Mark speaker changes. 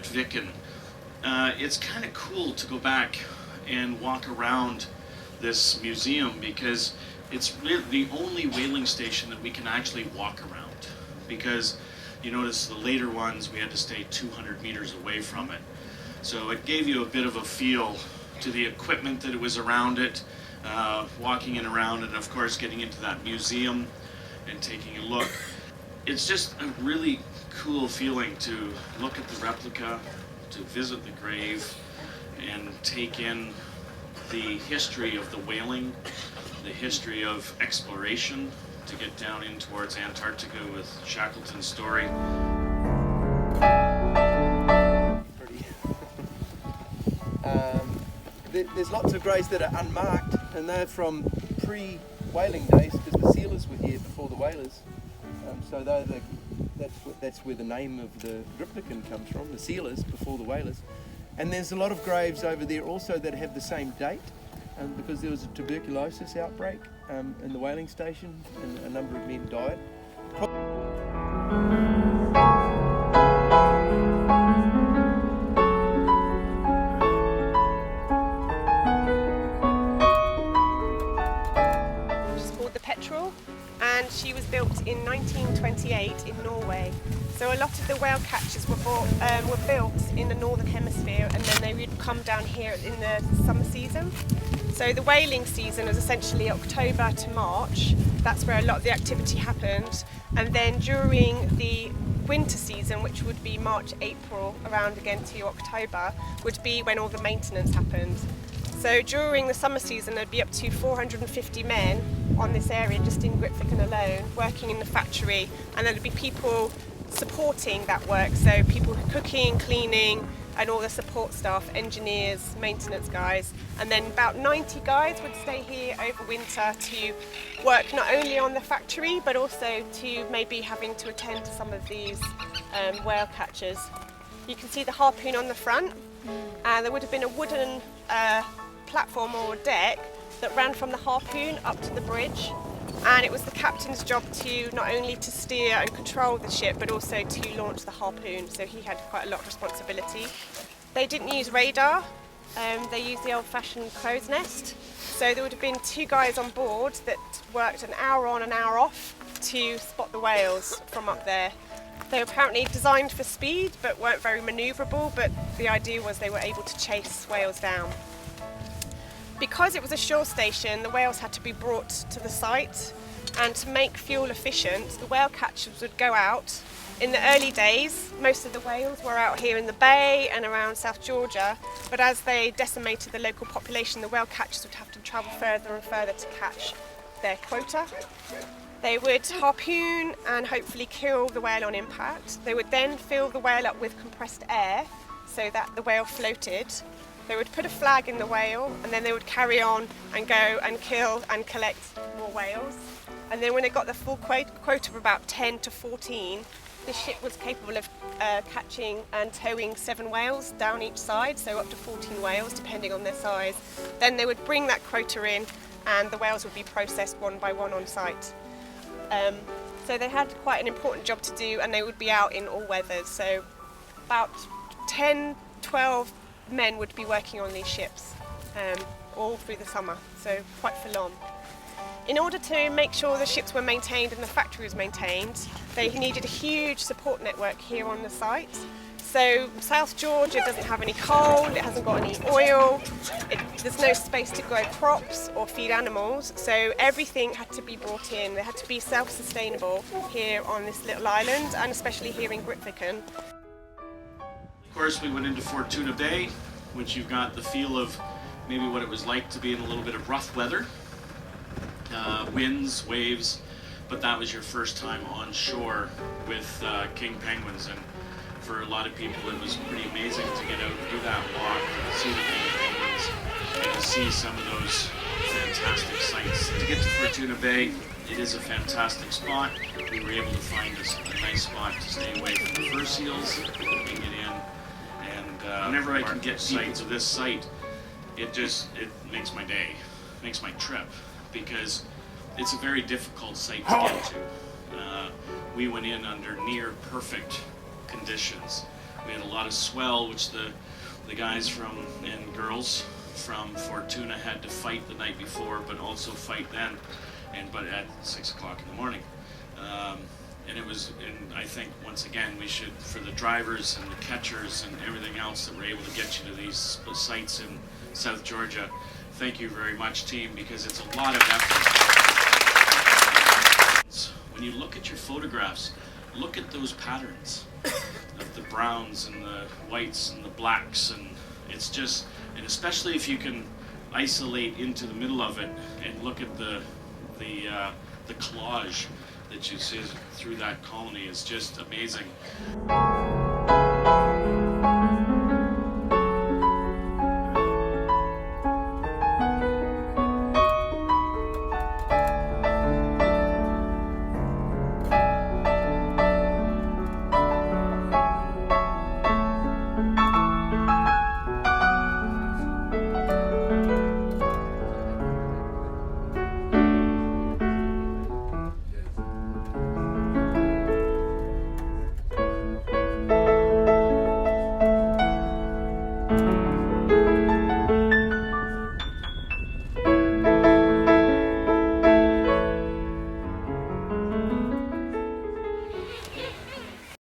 Speaker 1: Grytviken. It's kind of cool to go back and walk around this museum because it's really the only whaling station that we can actually walk around, because you notice the later ones we had to stay 200 meters away from it. So it gave you a bit of a feel to the equipment that it was around it, walking in around, and of course getting into that museum and taking a look. It's just a really cool feeling to look at the replica, to visit the grave, and take in the history of the whaling, the history of exploration, to get down in towards Antarctica with Shackleton's story.
Speaker 2: There's lots of graves that are unmarked, and they're from pre-whaling days, because the sealers were here before the whalers. So that's where the name of the Grytviken comes from, the sealers before the whalers. And there's a lot of graves over there also that have the same date, because there was a tuberculosis outbreak in the whaling station, and a number of men died.
Speaker 3: And she was built in 1928 in Norway. So a lot of the whale catchers were built in the northern hemisphere, and then they would come down here in the summer season. So the whaling season was essentially October to March. That's where a lot of the activity happened. And then during the winter season, which would be March, April, around again to October, would be when all the maintenance happened. So during the summer season, there'd be up to 450 men on this area, just in Grytviken alone, working in the factory, and there'd be people supporting that work, so people cooking, cleaning, and all the support staff, engineers, maintenance guys, and then about 90 guys would stay here over winter to work not only on the factory, but also to maybe having to attend to some of these whale catchers. You can see the harpoon on the front, and there would have been a wooden platform or deck that ran from the harpoon up to the bridge, and it was the captain's job to not only to steer and control the ship, but also to launch the harpoon, so he had quite a lot of responsibility. They didn't use radar, they used the old-fashioned crow's nest, so there would have been 2 guys on board that worked an hour on, an hour off to spot the whales from up there. They were apparently designed for speed but weren't very manoeuvrable, but the idea was they were able to chase whales down. Because it was a shore station, the whales had to be brought to the site, and to make fuel efficient, the whale catchers would go out. In the early days, most of the whales were out here in the bay and around South Georgia, but as they decimated the local population, the whale catchers would have to travel further and further to catch their quota. They would harpoon and hopefully kill the whale on impact. They would then fill the whale up with compressed air so that the whale floated. They would put a flag in the whale, and then they would carry on and go and kill and collect more whales. And then when it got the full quota of about 10 to 14, the ship was capable of catching and towing 7 whales down each side, so up to 14 whales depending on their size. Then they would bring that quota in, and the whales would be processed one by one on site. So they had quite an important job to do, and they would be out in all weathers. So about 10, 12 men would be working on these ships all through the summer, so quite full on. In order to make sure the ships were maintained and the factory was maintained, they needed a huge support network here on the site. So South Georgia doesn't have any coal, it hasn't got any oil, there's no space to grow crops or feed animals, so everything had to be brought in. They had to be self-sustainable here on this little island, and especially here in Grytviken.
Speaker 1: Of course, we went into Fortuna Bay, which you've got the feel of maybe what it was like to be in a little bit of rough weather, winds, waves, but that was your first time on shore with king penguins, and for a lot of people it was pretty amazing to get out and do that walk, see the king penguins, and to see some of those fantastic sights. To get to Fortuna Bay, it is a fantastic spot. We were able to find a nice spot to stay away from the fur seals, and get in. And whenever I can get sights of this site, it makes my day, makes my trip, because it's a very difficult site to get to. We went in under near perfect conditions. We had a lot of swell, which the guys from and girls from Fortuna had to fight the night before, but also fight then, but at 6 o'clock in the morning. And it was, and I think once again we should, for the drivers and the catchers and everything else that were able to get you to these sites in South Georgia, thank you very much, team, because it's a lot of effort. When you look at your photographs, look at those patterns of the browns and the whites and the blacks, and it's just, and especially if you can isolate into the middle of it and look at the collage that you see through that colony, is just amazing.